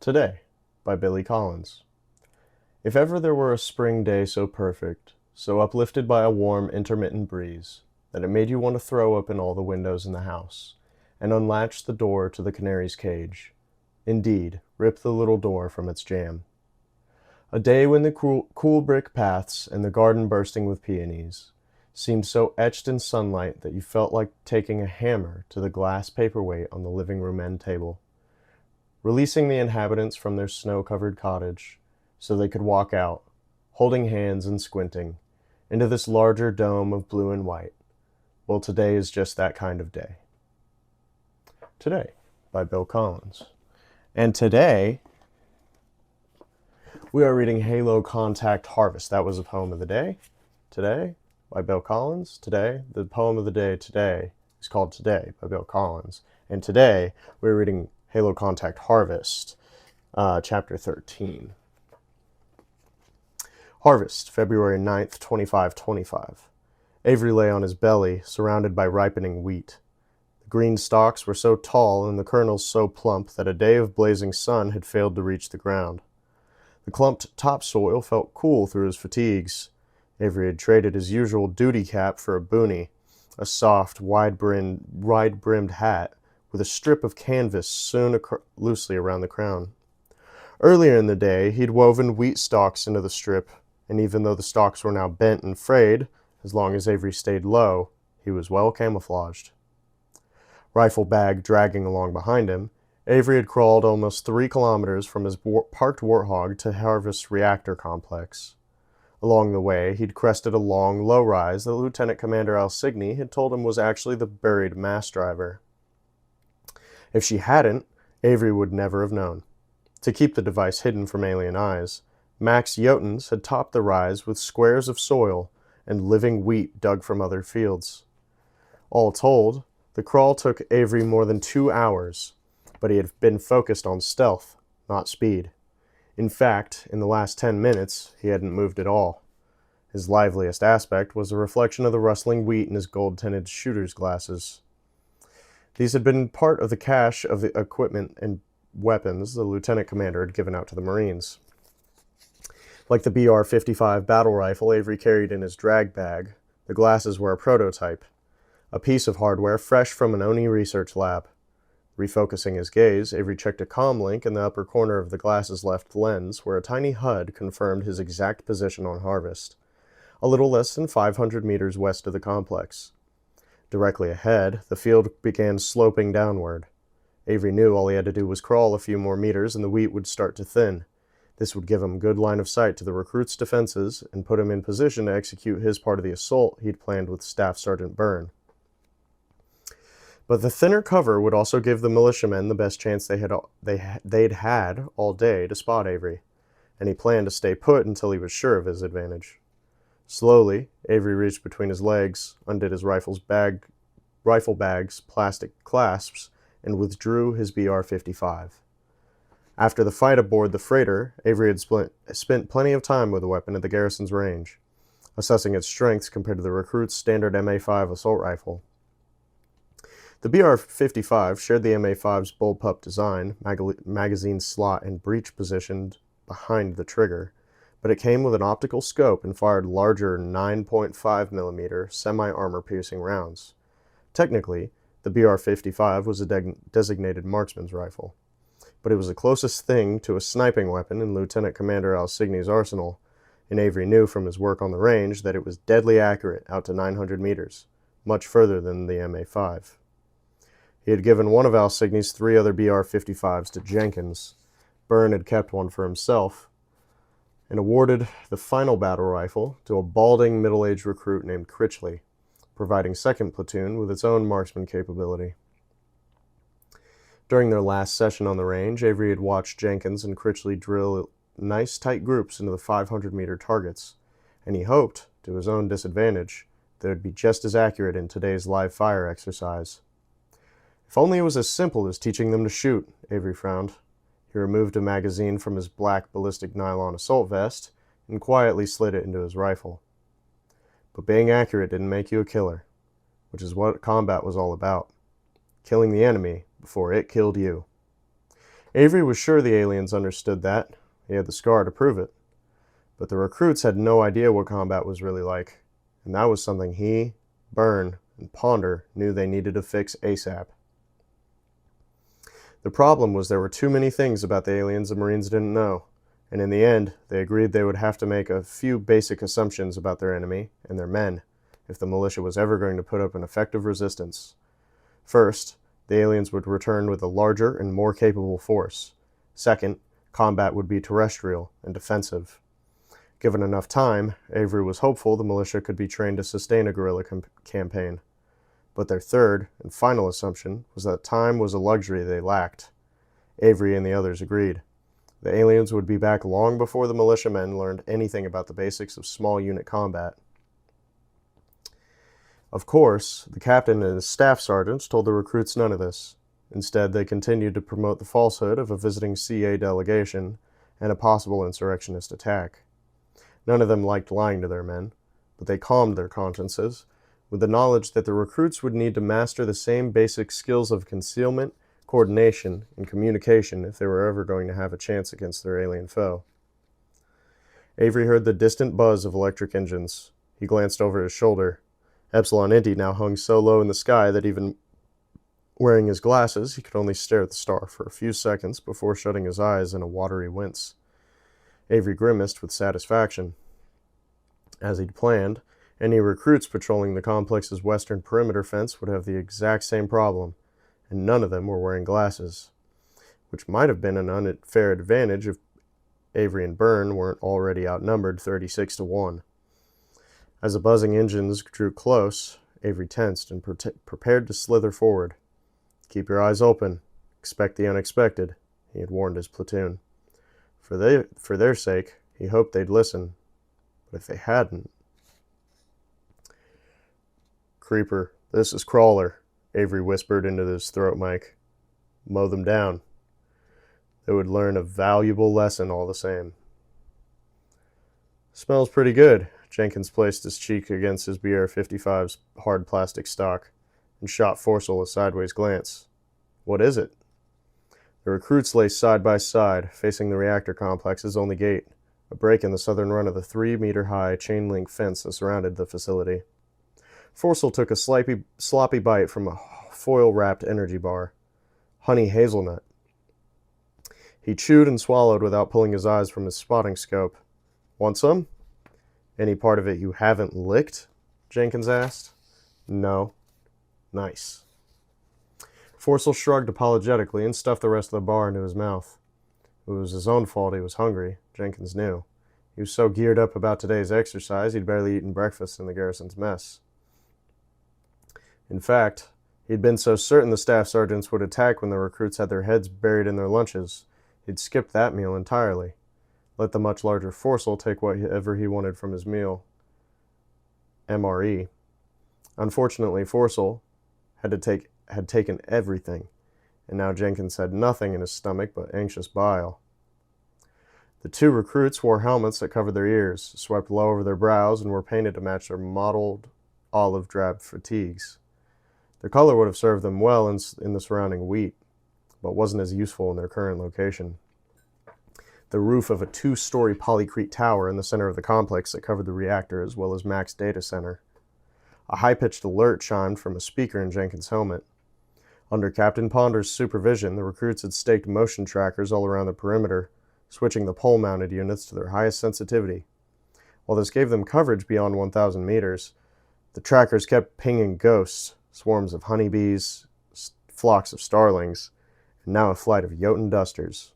Today, by Billy Collins. If ever there were a spring day so perfect, so uplifted by a warm, intermittent breeze, that it made you want to throw open all the windows in the house, and unlatch the door to the canary's cage, indeed, rip the little door from its jamb. A day when the cool brick paths and the garden bursting with peonies seemed so etched in sunlight that you felt like taking a hammer to the glass paperweight on the living room end table, releasing the inhabitants from their snow-covered cottage so they could walk out, holding hands and squinting, into this larger dome of blue and white. Well, today is just that kind of day. Today, by Bill Collins. And today, we are reading Halo Contact Harvest. That was a poem of the day. Today, by Bill Collins. Today, the poem of the day today is called Today, by Bill Collins. And today, we're reading Halo Contact Harvest, chapter 13. Harvest, February 9th, 2525. Avery lay on his belly, surrounded by ripening wheat. The green stalks were so tall and the kernels so plump that a day of blazing sun had failed to reach the ground. The clumped topsoil felt cool through his fatigues. Avery had traded his usual duty cap for a boonie, a soft, wide-brimmed hat with a strip of canvas sewn loosely around the crown. Earlier in the day, he'd woven wheat stalks into the strip, and even though the stalks were now bent and frayed, as long as Avery stayed low, he was well camouflaged. Rifle bag dragging along behind him, Avery had crawled almost 3 kilometers from his parked Warthog to Harvest Reactor Complex. Along the way, he'd crested a long, low rise that Lieutenant Commander Alsigny had told him was actually the buried mass driver. If she hadn't, Avery would never have known. To keep the device hidden from alien eyes, Max Jotens had topped the rise with squares of soil and living wheat dug from other fields. All told, the crawl took Avery more than 2 hours, but he had been focused on stealth, not speed. In fact, in the last 10 minutes, he hadn't moved at all. His liveliest aspect was a reflection of the rustling wheat in his gold-tinted shooter's glasses. These had been part of the cache of the equipment and weapons the lieutenant commander had given out to the Marines. Like the BR-55 battle rifle Avery carried in his drag bag, the glasses were a prototype, a piece of hardware fresh from an ONI research lab. Refocusing his gaze, Avery checked a comm link in the upper corner of the glass's left lens, where a tiny HUD confirmed his exact position on Harvest, a little less than 500 meters west of the complex. Directly ahead, the field began sloping downward. Avery knew all he had to do was crawl a few more meters and the wheat would start to thin. This would give him good line of sight to the recruit's defenses and put him in position to execute his part of the assault he'd planned with Staff Sergeant Byrne. But the thinner cover would also give the militiamen the best chance they'd had all day to spot Avery, and he planned to stay put until he was sure of his advantage. Slowly, Avery reached between his legs, undid his rifle bag's plastic clasps, and withdrew his BR-55. After the fight aboard the freighter, Avery had spent plenty of time with the weapon at the garrison's range, assessing its strengths compared to the recruit's standard MA-5 assault rifle. The BR-55 shared the MA-5's bullpup design, magazine slot and breech positioned behind the trigger, but it came with an optical scope and fired larger 9.5mm semi-armor-piercing rounds. Technically, the BR-55 was a designated marksman's rifle, but it was the closest thing to a sniping weapon in Lieutenant Commander Alsigny's arsenal, and Avery knew from his work on the range that it was deadly accurate out to 900 meters, much further than the MA-5. He had given one of Alsigny's 3 other BR-55s to Jenkins. Byrne had kept one for himself, and awarded the final battle rifle to a balding middle-aged recruit named Critchley, providing 2nd Platoon with its own marksman capability. During their last session on the range, Avery had watched Jenkins and Critchley drill nice tight groups into the 500-meter targets, and he hoped, to his own disadvantage, that it would be just as accurate in today's live fire exercise. If only it was as simple as teaching them to shoot, Avery frowned. He removed a magazine from his black ballistic nylon assault vest and quietly slid it into his rifle. But being accurate didn't make you a killer, which is what combat was all about. Killing the enemy before it killed you. Avery was sure the aliens understood that. He had the scar to prove it. But the recruits had no idea what combat was really like, and that was something he, Byrne, and Ponder knew they needed to fix ASAP. The problem was there were too many things about the aliens the Marines didn't know, and in the end, they agreed they would have to make a few basic assumptions about their enemy and their men if the militia was ever going to put up an effective resistance. First, the aliens would return with a larger and more capable force. Second, combat would be terrestrial and defensive. Given enough time, Avery was hopeful the militia could be trained to sustain a guerrilla campaign. But their third and final assumption was that time was a luxury they lacked. Avery and the others agreed. The aliens would be back long before the militiamen learned anything about the basics of small unit combat. Of course, the captain and his staff sergeants told the recruits none of this. Instead, they continued to promote the falsehood of a visiting CA delegation and a possible insurrectionist attack. None of them liked lying to their men, but they calmed their consciences with the knowledge that the recruits would need to master the same basic skills of concealment, coordination, and communication if they were ever going to have a chance against their alien foe. Avery heard the distant buzz of electric engines. He glanced over his shoulder. Epsilon Indy now hung so low in the sky that even wearing his glasses, he could only stare at the star for a few seconds before shutting his eyes in a watery wince. Avery grimaced with satisfaction. As he'd planned, any recruits patrolling the complex's western perimeter fence would have the exact same problem, and none of them were wearing glasses, which might have been an unfair advantage if Avery and Byrne weren't already outnumbered 36-1. As the buzzing engines drew close, Avery tensed and prepared to slither forward. "Keep your eyes open. Expect the unexpected," he had warned his platoon. For their sake, he hoped they'd listen. But if they hadn't... "Creeper, this is Crawler," Avery whispered into his throat mic. "Mow them down. They would learn a valuable lesson all the same." "Smells pretty good." Jenkins placed his cheek against his BR-55's hard plastic stock and shot Forcel a sideways glance. "What is it?" The recruits lay side by side, facing the reactor complex's only gate, a break in the southern run of the 3-meter-high chain-link fence that surrounded the facility. Forcel took a sloppy bite from a foil-wrapped energy bar. Honey hazelnut. He chewed and swallowed without pulling his eyes from his spotting scope. "Want some?" "Any part of it you haven't licked?" Jenkins asked. "No." "Nice." Forcel shrugged apologetically and stuffed the rest of the bar into his mouth. It was his own fault he was hungry, Jenkins knew. He was so geared up about today's exercise he'd barely eaten breakfast in the garrison's mess. In fact, he'd been so certain the staff sergeants would attack when the recruits had their heads buried in their lunches, he'd skipped that meal entirely. Let the much larger Forcel take whatever he wanted from his meal. MRE. Unfortunately, Forcel had taken everything, and now Jenkins had nothing in his stomach but anxious bile. The two recruits wore helmets that covered their ears, swept low over their brows, and were painted to match their mottled olive-drab fatigues. Their color would have served them well in the surrounding wheat, but wasn't as useful in their current location. The roof of a 2-story polycrete tower in the center of the complex that covered the reactor as well as Mac's data center. A high-pitched alert chimed from a speaker in Jenkins' helmet. Under Captain Ponder's supervision, the recruits had staked motion trackers all around the perimeter, switching the pole-mounted units to their highest sensitivity. While this gave them coverage beyond 1,000 meters, the trackers kept pinging ghosts, swarms of honeybees, flocks of starlings, and now a flight of Jotun dusters.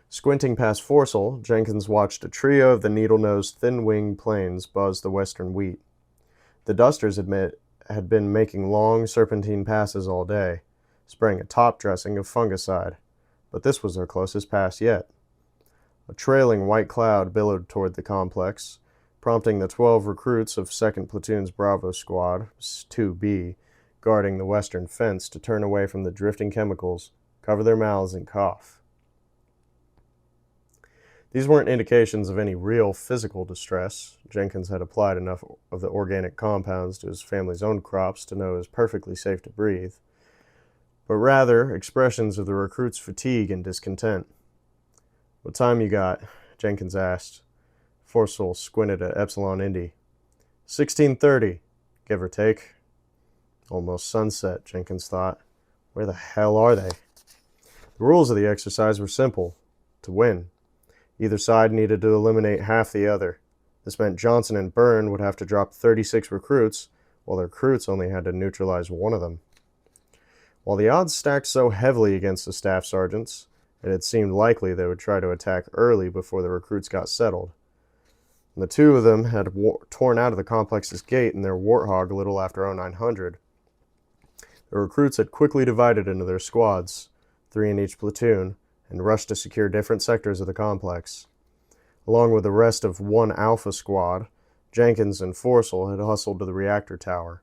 Squinting past Forcel, Jenkins watched a trio of the needle-nosed, thin-winged planes buzz the western wheat. The dusters had been making long, serpentine passes all day, spraying a top dressing of fungicide, but this was their closest pass yet. A trailing white cloud billowed toward the complex, prompting the 12 recruits of 2nd Platoon's Bravo Squad, 2B, guarding the western fence to turn away from the drifting chemicals, cover their mouths, and cough. These weren't indications of any real physical distress. Jenkins had applied enough of the organic compounds to his family's own crops to know it was perfectly safe to breathe. but rather expressions of the recruits' fatigue and discontent. "What time you got?" Jenkins asked. Forcel squinted at Epsilon Indy. 16:30, give or take. Almost sunset, Jenkins thought. Where the hell are they? The rules of the exercise were simple. To win, either side needed to eliminate half the other. This meant Johnson and Byrne would have to drop 36 recruits, while the recruits only had to neutralize one of them. While the odds stacked so heavily against the staff sergeants, it had seemed likely they would try to attack early before the recruits got settled. And the two of them had torn out of the complex's gate in their Warthog a little after 0900. The recruits had quickly divided into their squads, 3 in each platoon, and rushed to secure different sectors of the complex. Along with the rest of one Alpha squad, Jenkins and Forcel had hustled to the reactor tower.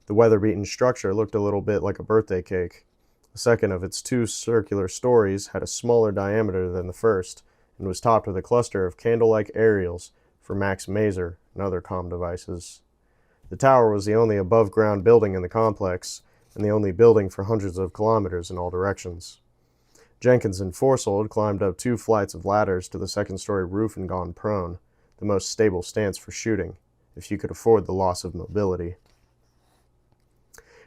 The weather-beaten structure looked a little bit like a birthday cake. The second of its 2 circular stories had a smaller diameter than the first, and was topped with a cluster of candle-like aerials for Max Maser and other comm devices. The tower was the only above-ground building in the complex, and the only building for hundreds of kilometers in all directions. Jenkins and Forcel had climbed up 2 flights of ladders to the second-story roof and gone prone, the most stable stance for shooting, if you could afford the loss of mobility.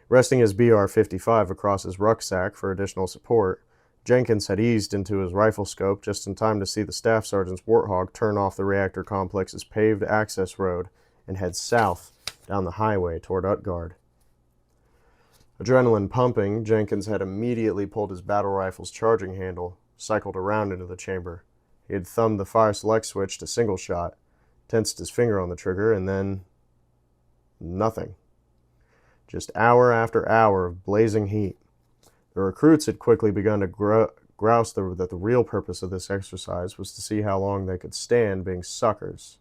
Resting his BR-55 across his rucksack for additional support, Jenkins had eased into his rifle scope just in time to see the staff sergeant's Warthog turn off the reactor complex's paved access road and head south down the highway toward Utgard. Adrenaline pumping, Jenkins had immediately pulled his battle rifle's charging handle, cycled around into the chamber. He had thumbed the fire select switch to single shot, tensed his finger on the trigger, and then nothing. Just hour after hour of blazing heat. The recruits had quickly begun to grouse that the real purpose of this exercise was to see how long they could stand being suckers.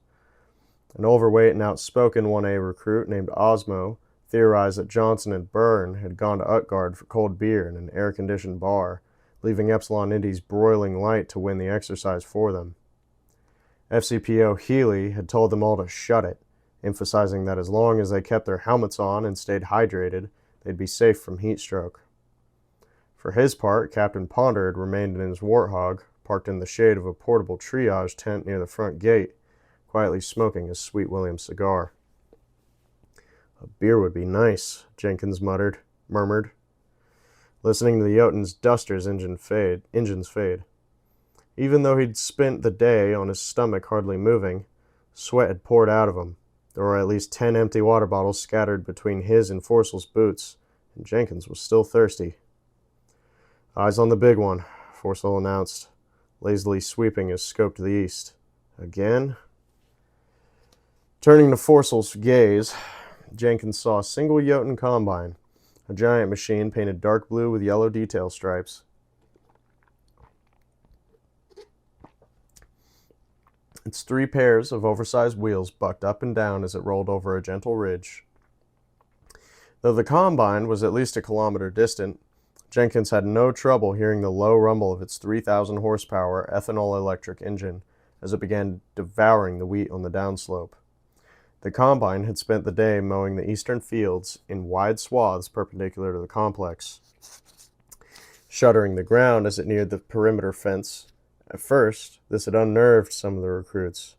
An overweight and outspoken 1A recruit named Osmo theorized that Johnson and Byrne had gone to Utgard for cold beer in an air-conditioned bar, leaving Epsilon Indy's broiling light to win the exercise for them. FCPO Healy had told them all to shut it, emphasizing that as long as they kept their helmets on and stayed hydrated, they'd be safe from heat stroke. For his part, Captain Ponder had remained in his Warthog, parked in the shade of a portable triage tent near the front gate, quietly smoking his Sweet William cigar. "A beer would be nice," Jenkins murmured, listening to the Jotun's Duster's engines fade. Even though he'd spent the day on his stomach hardly moving, sweat had poured out of him. There were at least 10 empty water bottles scattered between his and Forcel's boots, and Jenkins was still thirsty. "Eyes on the big one," Forcel announced, lazily sweeping his scope to the east. "Again?" Turning to Forcel's gaze, Jenkins saw a single Jotun combine, a giant machine painted dark blue with yellow detail stripes. Its 3 pairs of oversized wheels bucked up and down as it rolled over a gentle ridge. Though the combine was at least a kilometer distant, Jenkins had no trouble hearing the low rumble of its 3,000 horsepower ethanol-electric engine as it began devouring the wheat on the downslope. The combine had spent the day mowing the eastern fields in wide swaths perpendicular to the complex, shuddering the ground as it neared the perimeter fence. At first, this had unnerved some of the recruits.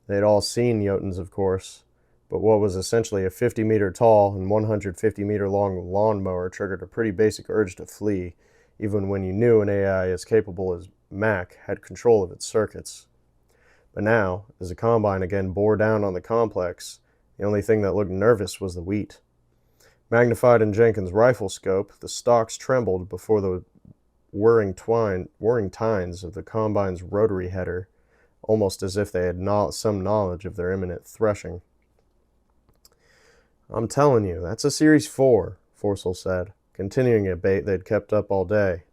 They had all seen Jotuns, of course, but what was essentially a 50-meter tall and 150-meter long lawnmower triggered a pretty basic urge to flee, even when you knew an AI as capable as Mac had control of its circuits. But now, as the combine again bore down on the complex, the only thing that looked nervous was the wheat. Magnified in Jenkins' rifle scope, the stalks trembled before the whirring tines of the combine's rotary header, almost as if they had some knowledge of their imminent threshing. "I'm telling you, that's a Series 4, Forcel said, continuing a bait they'd kept up all day.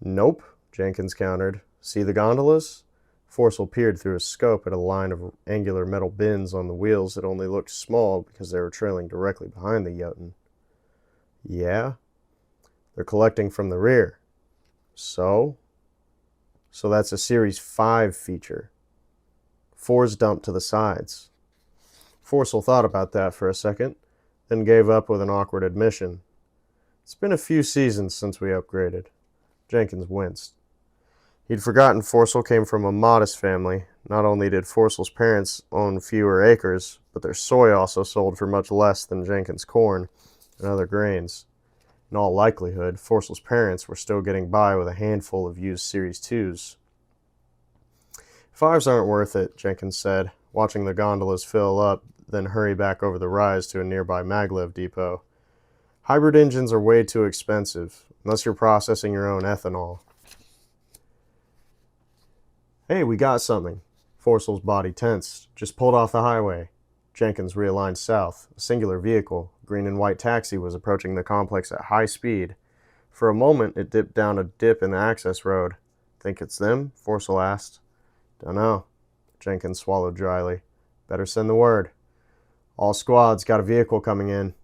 "Nope," Jenkins countered. "See the gondolas?" Forcel peered through his scope at a line of angular metal bins on the wheels that only looked small because they were trailing directly behind the Jotun. "Yeah? They're collecting from the rear." "So?" "So that's a Series 5 feature. 4's dumped to the sides." Forcel thought about that for a second, then gave up with an awkward admission. It's been a few seasons since we upgraded. Jenkins winced. He'd forgotten Forcel came from a modest family. Not only did Forcel's parents own fewer acres, but their soy also sold for much less than Jenkins' corn and other grains. In all likelihood, Forcel's parents were still getting by with a handful of used Series 2s. Fives aren't worth it, Jenkins said, watching the gondolas fill up, then hurry back over the rise to a nearby maglev depot. Hybrid engines are way too expensive, unless you're processing your own ethanol. Hey, we got something. Forcel's body tensed. Just pulled off the highway. Jenkins realigned south. A singular vehicle, a green and white taxi, was approaching the complex at high speed. For a moment, it dipped down a dip in the access road. Think it's them? Forcel asked. Dunno. Jenkins swallowed dryly. Better send the word. All squads, got a vehicle coming in.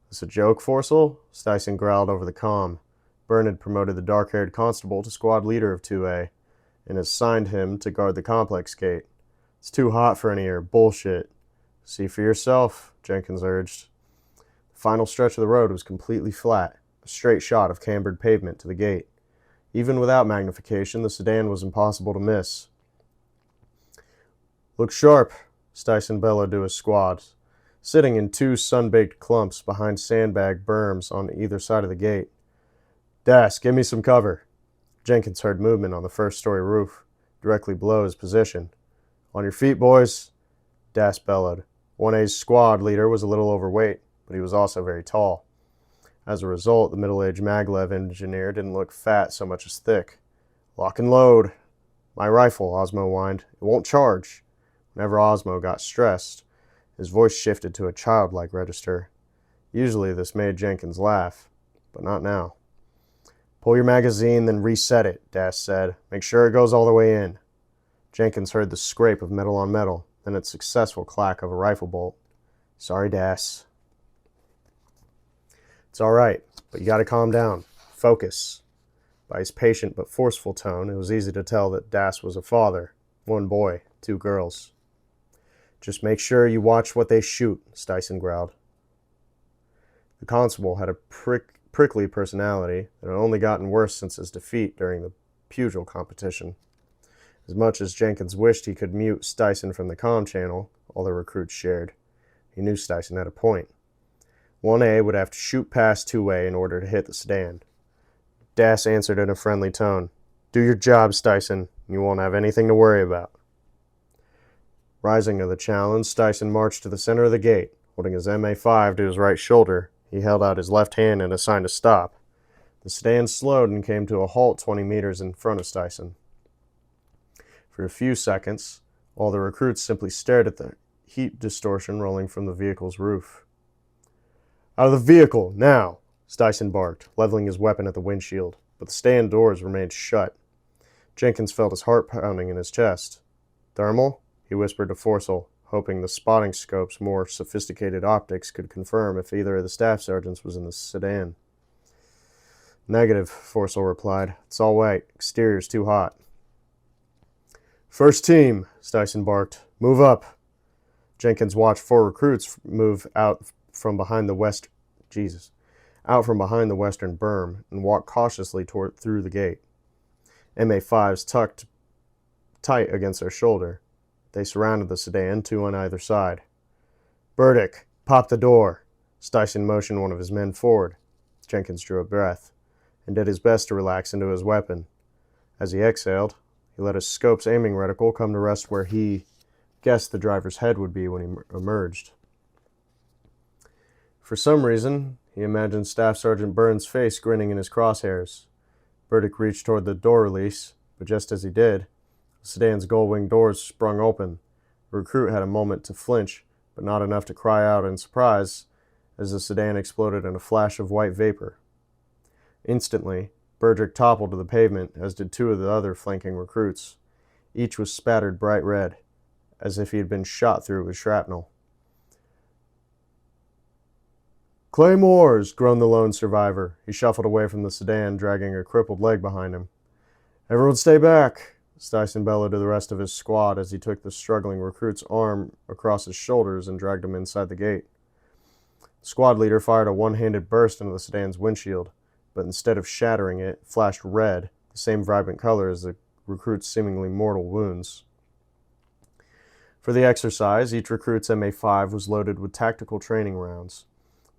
This a joke, Forcel? Styson growled over the comm. Byrne had promoted the dark-haired constable to squad leader of 2A, and assigned him to guard the complex gate. It's too hot for any of your bullshit. See for yourself, Jenkins urged. The final stretch of the road was completely flat, a straight shot of cambered pavement to the gate. Even without magnification, the sedan was impossible to miss. Look sharp, Styson bellowed to his squad, sitting in two sun-baked clumps behind sandbag berms on either side of the gate. Das, give me some cover. Jenkins heard movement on the first-story roof, directly below his position. On your feet, boys, Das bellowed. 1A's squad leader was a little overweight, but he was also very tall. As a result, the middle-aged maglev engineer didn't look fat so much as thick. Lock and load. My rifle, Osmo whined. It won't charge. Whenever Osmo got stressed, his voice shifted to a childlike register. Usually this made Jenkins laugh, but not now. Pull your magazine, then reset it, Das said. Make sure it goes all the way in. Jenkins heard the scrape of metal on metal, then its successful clack of a rifle bolt. Sorry, Das. It's all right, but you gotta calm down. Focus. By his patient but forceful tone, it was easy to tell that Das was a father. 1 boy, 2 girls. Just make sure you watch what they shoot, Styson growled. The constable had a prickly personality that had only gotten worse since his defeat during the pugil competition. As much as Jenkins wished he could mute Styson from the comm channel, all the recruits shared, he knew Styson had a point. 1A would have to shoot past 2A in order to hit the sedan. Das answered in a friendly tone. Do your job, Styson, and you won't have anything to worry about. Rising to the challenge, Styson marched to the center of the gate. Holding his MA5 to his right shoulder, he held out his left hand in a sign to stop. The sedan slowed and came to a halt 20 meters in front of Styson. For a few seconds, all the recruits simply stared at the heat distortion rolling from the vehicle's roof. Out of the vehicle, now! Styson barked, leveling his weapon at the windshield, but the stand doors remained shut. Jenkins felt his heart pounding in his chest. Thermal? He whispered to Forcel, hoping the spotting scope's more sophisticated optics could confirm if either of the staff sergeants was in the sedan. Negative, Forcel replied. It's all white. Exterior's too hot. First team, Styson barked. Move up. Jenkins watched 4 recruits move out from behind the western berm and walk cautiously through the gate. MA5s tucked tight against their shoulder. They surrounded the sedan, 2 on either side. Burdick, pop the door. Styson motioned one of his men forward. Jenkins drew a breath and did his best to relax into his weapon. As he exhaled, he let his scope's aiming reticle come to rest where he guessed the driver's head would be when he emerged. For some reason, he imagined Staff Sergeant Byrne's face grinning in his crosshairs. Burdick reached toward the door release, but just as he did, the sedan's gull-wing doors sprung open. The recruit had a moment to flinch, but not enough to cry out in surprise as the sedan exploded in a flash of white vapor. Instantly, Burdick toppled to the pavement, as did 2 of the other flanking recruits. Each was spattered bright red, as if he had been shot through with shrapnel. Claymores, groaned the lone survivor. He shuffled away from the sedan, dragging a crippled leg behind him. Everyone stay back, Styson bellowed to the rest of his squad as he took the struggling recruit's arm across his shoulders and dragged him inside the gate. The squad leader fired a one-handed burst into the sedan's windshield, but instead of shattering it, flashed red, the same vibrant color as the recruit's seemingly mortal wounds. For the exercise, each recruit's MA5 was loaded with tactical training rounds.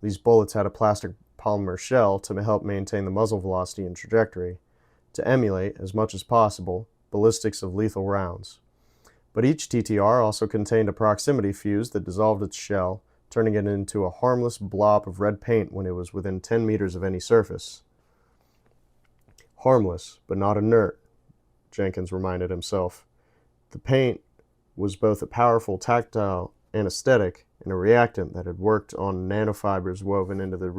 These bullets had a plastic polymer shell to help maintain the muzzle velocity and trajectory, to emulate, as much as possible, ballistics of lethal rounds. But each TTR also contained a proximity fuse that dissolved its shell, turning it into a harmless blob of red paint when it was within 10 meters of any surface. Harmless, but not inert, Jenkins reminded himself. The paint was both a powerful tactile anesthetic and a reactant that had worked on nanofibers woven into the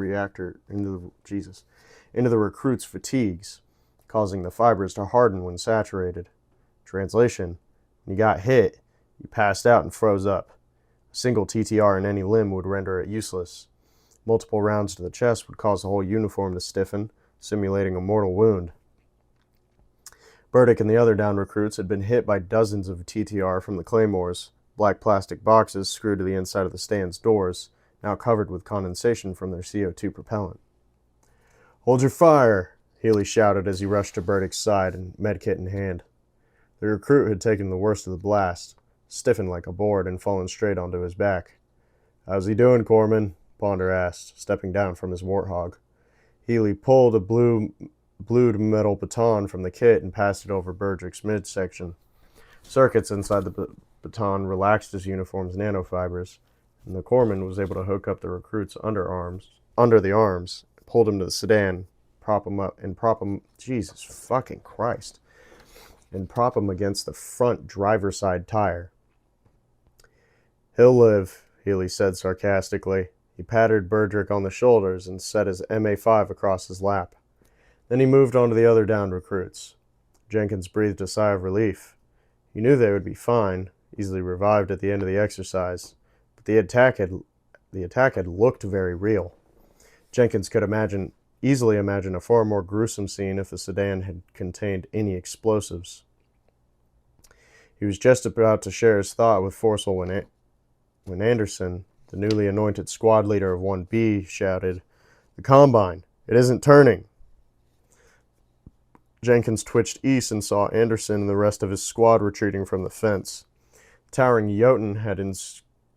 recruit's fatigues, causing the fibers to harden when saturated. Translation: when you got hit, you passed out and froze up. A single TTR in any limb would render it useless. Multiple rounds to the chest would cause the whole uniform to stiffen, simulating a mortal wound. Burdick and the other downed recruits had been hit by dozens of TTR from the claymores, black plastic boxes screwed to the inside of the stand's doors, now covered with condensation from their CO2 propellant. "Hold your fire!" Healy shouted as he rushed to Burdick's side, and medkit in hand. The recruit had taken the worst of the blast, stiffened like a board, and fallen straight onto his back. "How's he doing, Corman?" Ponder asked, stepping down from his warthog. Healy pulled a blued metal baton from the kit and passed it over Burdick's midsection. Circuits inside the baton relaxed his uniform's nanofibers, and the corpsman was able to hook up the recruit's under the arms, pulled him to the sedan, prop him Jesus fucking Christ, and prop him against the front driver's side tire. "He'll live," Healy said sarcastically. He patted Burdick on the shoulders and set his MA5 across his lap. Then he moved on to the other downed recruits. Jenkins breathed a sigh of relief. He knew they would be fine, easily revived at the end of the exercise, but the attack had looked very real. Jenkins could easily imagine a far more gruesome scene if the sedan had contained any explosives. He was just about to share his thought with Forcell when Anderson, the newly anointed squad leader of 1B, shouted, "The Combine! It isn't turning!" Jenkins twitched east and saw Anderson and the rest of his squad retreating from the fence. Towering Jotun had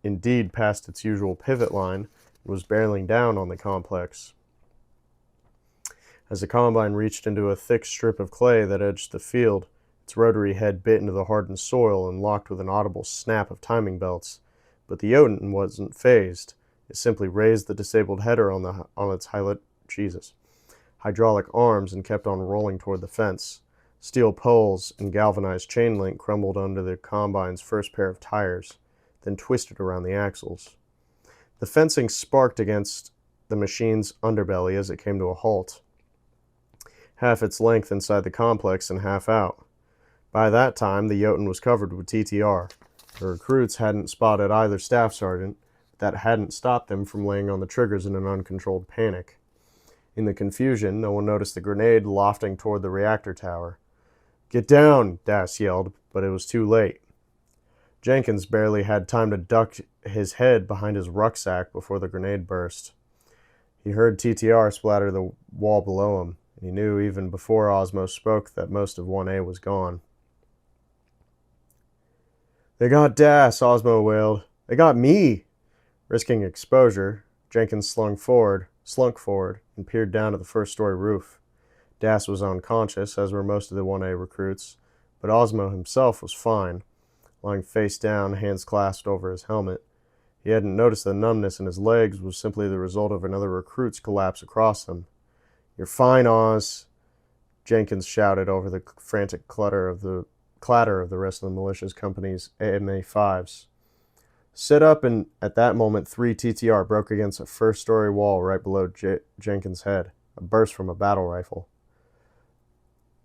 indeed passed its usual pivot line and was barreling down on the complex. As the Combine reached into a thick strip of clay that edged the field, its rotary head bit into the hardened soil and locked with an audible snap of timing belts. But the Jotun wasn't phased. It simply raised the disabled header on its hydraulic arms and kept on rolling toward the fence. Steel poles and galvanized chain link crumbled under the Combine's first pair of tires, then twisted around the axles. The fencing sparked against the machine's underbelly as it came to a halt, half its length inside the complex and half out. By that time, the Jotun was covered with TTR. The recruits hadn't spotted either staff sergeant, but that hadn't stopped them from laying on the triggers in an uncontrolled panic. In the confusion, no one noticed the grenade lofting toward the reactor tower. "Get down!" Das yelled, but it was too late. Jenkins barely had time to duck his head behind his rucksack before the grenade burst. He heard TTR splatter the wall below him, and he knew even before Osmo spoke that most of 1A was gone. "They got Das," Osmo wailed. "They got me!" Risking exposure, Jenkins slunk forward, and peered down at the first-story roof. Das was unconscious, as were most of the 1A recruits, but Osmo himself was fine, lying face down, hands clasped over his helmet. He hadn't noticed the numbness in his legs was simply the result of another recruit's collapse across them. "You're fine, Oz," Jenkins shouted over the frantic clatter of the rest of the militia's company's AMA-5s. "Sit up," and at that moment 3 TTR broke against a first-story wall right below Jenkins' head, a burst from a battle rifle.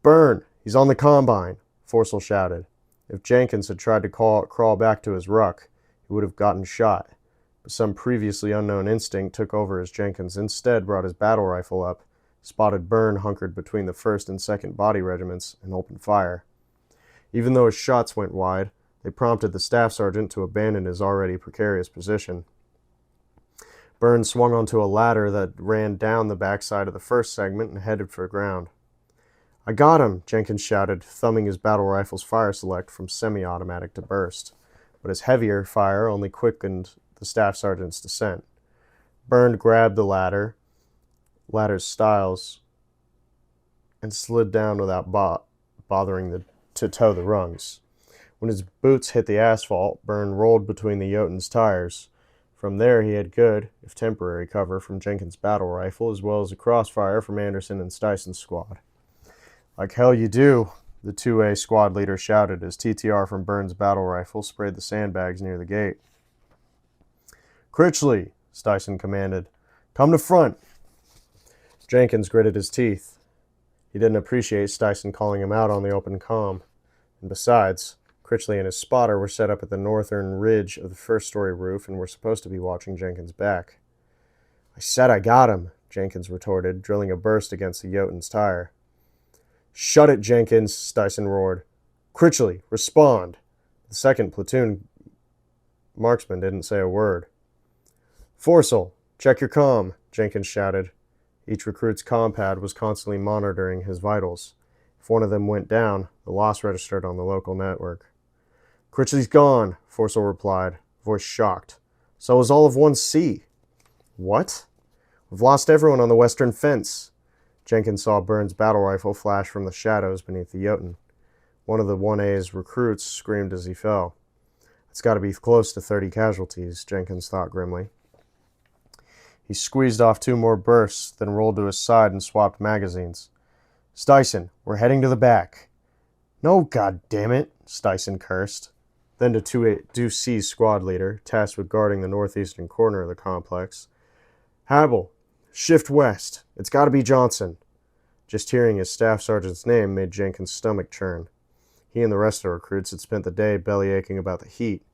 "Burn! He's on the Combine!" Forcell shouted. If Jenkins had tried to crawl back to his ruck, he would have gotten shot, but some previously unknown instinct took over as Jenkins instead brought his battle rifle up, spotted Byrne hunkered between the 1st and 2nd Body Regiments, and opened fire. Even though his shots went wide, they prompted the staff sergeant to abandon his already precarious position. Byrne swung onto a ladder that ran down the backside of the first segment and headed for the ground. "I got him!" Jenkins shouted, thumbing his battle rifle's fire select from semi-automatic to burst. But his heavier fire only quickened the staff sergeant's descent. Byrne grabbed the ladder's stiles, and slid down without bothering to tow the rungs. When his boots hit the asphalt, Byrne rolled between the Jotun's tires. From there he had good, if temporary, cover from Jenkins' battle rifle, as well as a crossfire from Anderson and Styson's squad. "Like hell you do," the 2A squad leader shouted as TTR from Byrne's battle rifle sprayed the sandbags near the gate. "Critchley," Styson commanded, "come to front." Jenkins gritted his teeth. He didn't appreciate Styson calling him out on the open comm. And besides, Critchley and his spotter were set up at the northern ridge of the first-story roof and were supposed to be watching Jenkins' back. "I said I got him," Jenkins retorted, drilling a burst against the Jotun's tire. "Shut it, Jenkins," Styson roared. "Critchley, respond." The second platoon marksman didn't say a word. "Forcel, check your comm," Jenkins shouted. Each recruit's comm pad was constantly monitoring his vitals. If one of them went down, the loss registered on the local network. "Critchley's gone," Forcel replied, voice shocked. "So is all of 1C." "What?" "We've lost everyone on the western fence." Jenkins saw Byrne's battle rifle flash from the shadows beneath the Jotun. One of the 1A's recruits screamed as he fell. "It's got to be close to 30 casualties," Jenkins thought grimly. He squeezed off 2 more bursts, then rolled to his side and swapped magazines. "Styson, we're heading to the back." "No, goddammit," Styson cursed. Then to 2C's squad leader, tasked with guarding the northeastern corner of the complex. "Habel, shift west. It's got to be Johnson." Just hearing his staff sergeant's name made Jenkins' stomach churn. He and the rest of the recruits had spent the day belly-aching about the heat,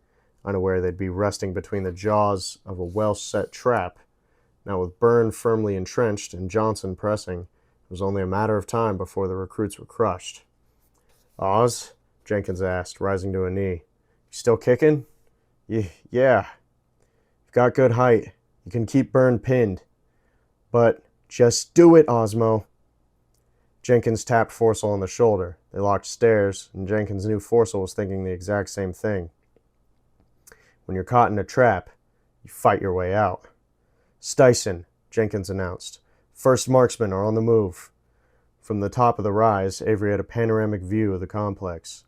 unaware they'd be resting between the jaws of a well-set trap. Now with Byrne firmly entrenched and Johnson pressing, it was only a matter of time before the recruits were crushed. "Oz?" Jenkins asked, rising to a knee. "You still kicking?" Yeah. You've got good height. You can keep Byrne pinned. But just do it, Osmo." Jenkins tapped Forcel on the shoulder. They locked stares, and Jenkins knew Forcel was thinking the exact same thing. When you're caught in a trap, you fight your way out. "Styson," Jenkins announced. "First marksmen are on the move." From the top of the rise, Avery had a panoramic view of the complex.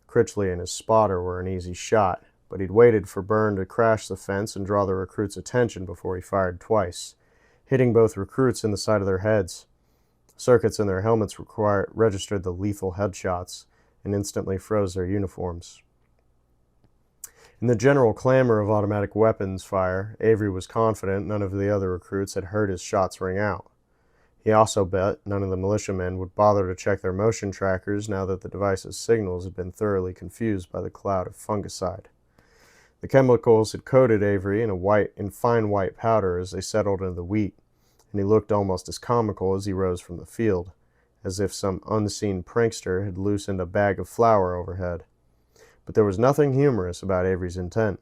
Critchley and his spotter were an easy shot, but he'd waited for Byrne to crash the fence and draw the recruits' attention before he fired twice, hitting both recruits in the side of their heads. Circuits in their helmets registered the lethal headshots and instantly froze their uniforms. In the general clamor of automatic weapons fire, Avery was confident none of the other recruits had heard his shots ring out. He also bet none of the militiamen would bother to check their motion trackers now that the device's signals had been thoroughly confused by the cloud of fungicide. The chemicals had coated Avery in fine white powder as they settled into the wheat, and he looked almost as comical as he rose from the field, as if some unseen prankster had loosened a bag of flour overhead. But there was nothing humorous about Avery's intent.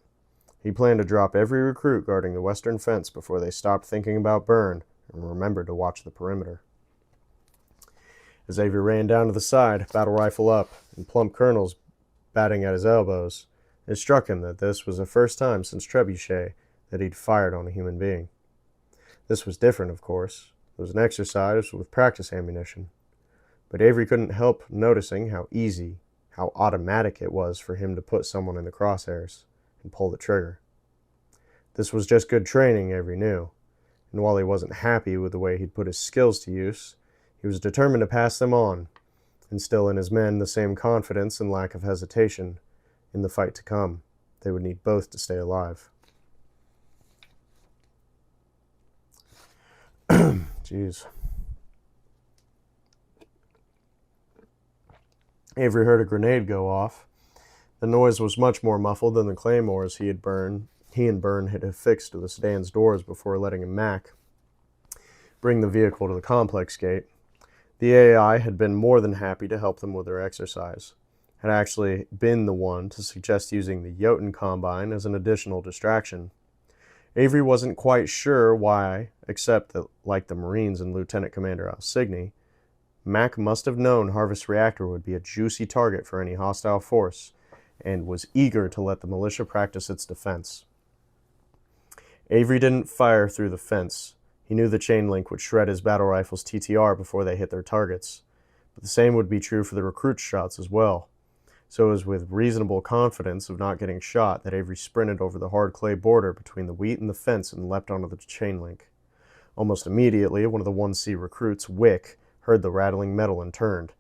He planned to drop every recruit guarding the western fence before they stopped thinking about Byrne and remembered to watch the perimeter. As Avery ran down to the side, battle rifle up, and plump colonels batting at his elbows, it struck him that this was the first time since Trebuchet that he'd fired on a human being. This was different, of course. It was an exercise with practice ammunition. But Avery couldn't help noticing how easy, how automatic it was for him to put someone in the crosshairs and pull the trigger. This was just good training, Avery knew, and while he wasn't happy with the way he'd put his skills to use, he was determined to pass them on, instill in his men the same confidence and lack of hesitation in the fight to come. They would need both to stay alive. Jeez. Avery heard a grenade go off. The noise was much more muffled than the claymores he and Byrne had affixed to the sedan's doors before letting Mac bring the vehicle to the complex gate. The AI had been more than happy to help them with their exercise, had actually been the one to suggest using the Jotun Combine as an additional distraction. Avery wasn't quite sure why, except that, like the Marines and Lieutenant Commander Alsigny, Mac must have known Harvest Reactor would be a juicy target for any hostile force, and was eager to let the militia practice its defense. Avery didn't fire through the fence. He knew the chain link would shred his battle rifle's TTR before they hit their targets, but the same would be true for the recruits' shots as well. So it was with reasonable confidence of not getting shot that Avery sprinted over the hard clay border between the wheat and the fence and leapt onto the chain link. Almost immediately, one of the 1C recruits, Wick, heard the rattling metal and turned.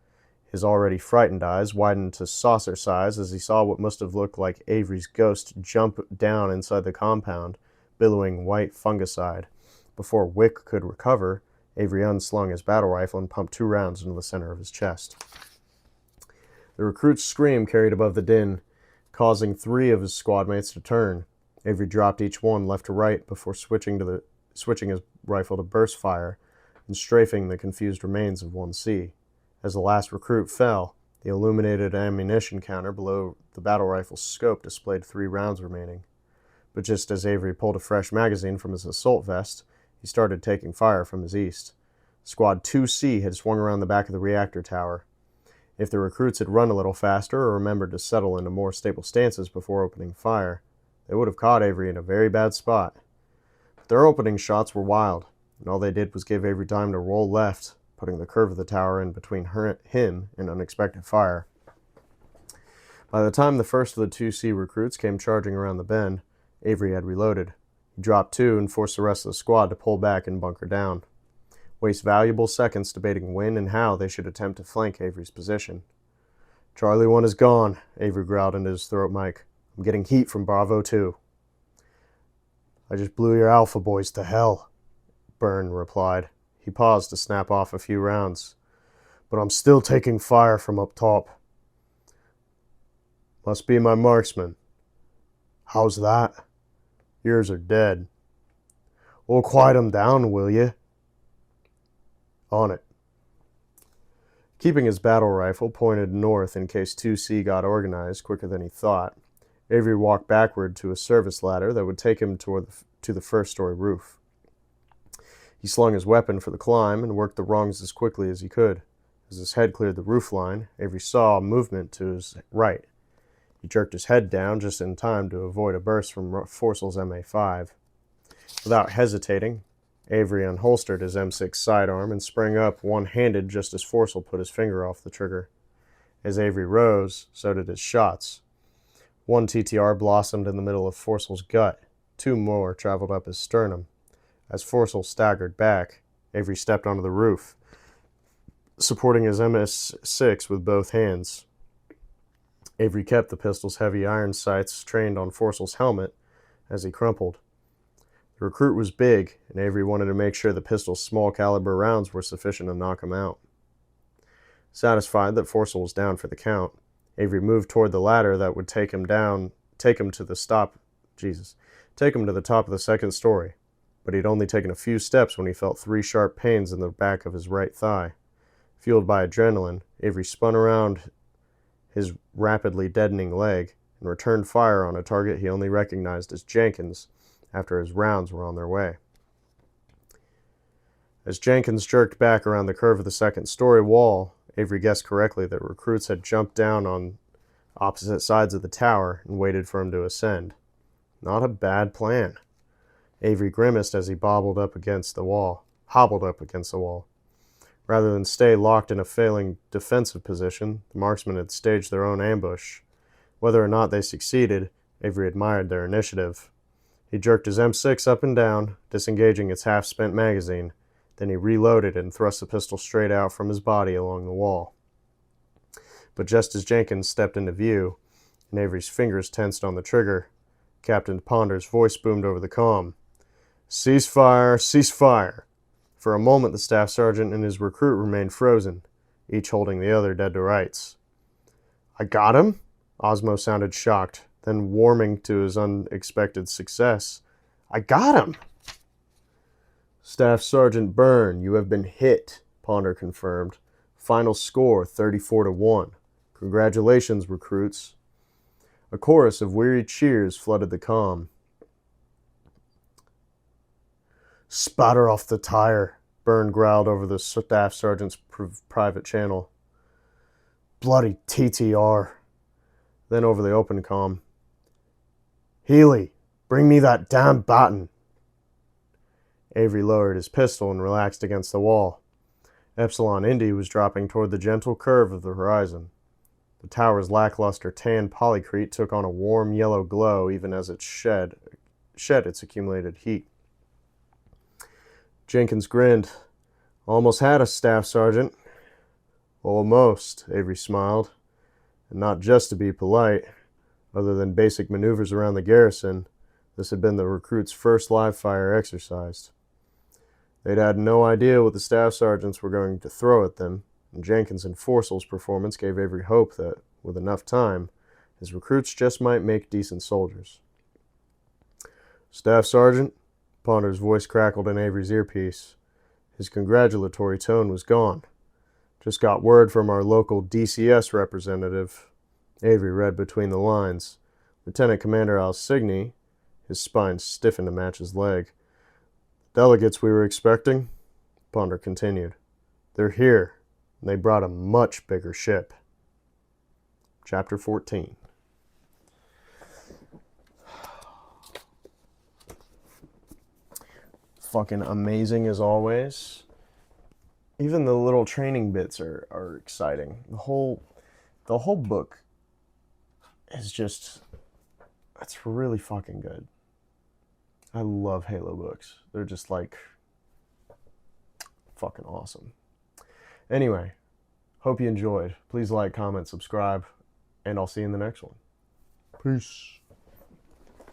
His already frightened eyes widened to saucer size as he saw what must have looked like Avery's ghost jump down inside the compound, billowing white fungicide. Before Wick could recover, Avery unslung his battle rifle and pumped 2 rounds into the center of his chest. The recruit's scream carried above the din, causing 3 of his squadmates to turn. Avery dropped each one left to right before switching his rifle to burst fire and strafing the confused remains of 1C. As the last recruit fell, the illuminated ammunition counter below the battle rifle's scope displayed 3 rounds remaining. But just as Avery pulled a fresh magazine from his assault vest, he started taking fire from his east. Squad 2C had swung around the back of the reactor tower. If the recruits had run a little faster or remembered to settle into more stable stances before opening fire, they would have caught Avery in a very bad spot. But their opening shots were wild, and all they did was give Avery time to roll left, putting the curve of the tower in between him and unexpected fire. By the time the first of the 2C recruits came charging around the bend, Avery had reloaded. He dropped 2 and forced the rest of the squad to pull back and bunker down. Waste valuable seconds debating when and how they should attempt to flank Avery's position. Charlie 1 is gone, Avery growled into his throat mic. I'm getting heat from Bravo 2. I just blew your Alpha boys to hell, Byrne replied. He paused to snap off a few rounds. But I'm still taking fire from up top. Must be my marksman. How's that? Yours are dead. Well, quiet 'em down, will you? On it. Keeping his battle rifle pointed north in case 2C got organized quicker than he thought, Avery walked backward to a service ladder that would take him to the first-story roof. He slung his weapon for the climb and worked the rungs as quickly as he could. As his head cleared the roof line, Avery saw movement to his right. He jerked his head down just in time to avoid a burst from Forsel's MA5. Without hesitating, Avery unholstered his M6 sidearm and sprang up one-handed just as Forsell put his finger off the trigger. As Avery rose, so did his shots. 1 TTR blossomed in the middle of Forsell's gut. 2 more traveled up his sternum. As Forsell staggered back, Avery stepped onto the roof, supporting his MS-6 with both hands. Avery kept the pistol's heavy iron sights trained on Forsell's helmet as he crumpled. The recruit was big, and Avery wanted to make sure the pistol's small caliber rounds were sufficient to knock him out. Satisfied that Forsell was down for the count, Avery moved toward the ladder that would take him to the top of the second story, but he'd only taken a few steps when he felt 3 sharp pains in the back of his right thigh. Fueled by adrenaline, Avery spun around his rapidly deadening leg and returned fire on a target he only recognized as Jenkins after his rounds were on their way. As Jenkins jerked back around the curve of the second-story wall, Avery guessed correctly that recruits had jumped down on opposite sides of the tower and waited for him to ascend. Not a bad plan. Avery grimaced as he hobbled up against the wall. Rather than stay locked in a failing defensive position, the marksmen had staged their own ambush. Whether or not they succeeded, Avery admired their initiative. He jerked his M6 up and down, disengaging its half-spent magazine. Then he reloaded and thrust the pistol straight out from his body along the wall. But just as Jenkins stepped into view, and Avery's fingers tensed on the trigger, Captain Ponder's voice boomed over the comm. "Cease fire! Cease fire!" For a moment the staff sergeant and his recruit remained frozen, each holding the other dead to rights. "I got him?" Osmo sounded shocked, then warming to his unexpected success. "I got him!" "Staff Sergeant Byrne, you have been hit," Ponder confirmed. "Final score, 34-1. Congratulations, recruits." A chorus of weary cheers flooded the comm. Spatter off the tire, Byrne growled over the staff sergeant's private channel. Bloody TTR. Then over the open comm. Healy, bring me that damn baton. Avery lowered his pistol and relaxed against the wall. Epsilon Indy was dropping toward the gentle curve of the horizon. The tower's lackluster tan polycrete took on a warm yellow glow even as it shed its accumulated heat. Jenkins grinned. Almost had us, Staff Sergeant. Almost, Avery smiled. And not just to be polite. Other than basic maneuvers around the garrison, this had been the recruits' first live fire exercise. They'd had no idea what the staff sergeants were going to throw at them, and Jenkins and Forsel's performance gave Avery hope that, with enough time, his recruits just might make decent soldiers. Staff Sergeant, Ponder's voice crackled in Avery's earpiece. His congratulatory tone was gone. Just got word from our local DCS representative. Avery read between the lines. Lieutenant Commander Alsigny, his spine stiffened to match his leg. Delegates we were expecting, Ponder continued. They're here, and they brought a much bigger ship. Chapter 14. Fucking amazing as always. Even the little training bits are exciting. The whole book is just, it's really fucking good. I love Halo books. They're just like fucking awesome. Anyway, hope you enjoyed. Please like, comment, subscribe, and I'll see you in the next one. Peace.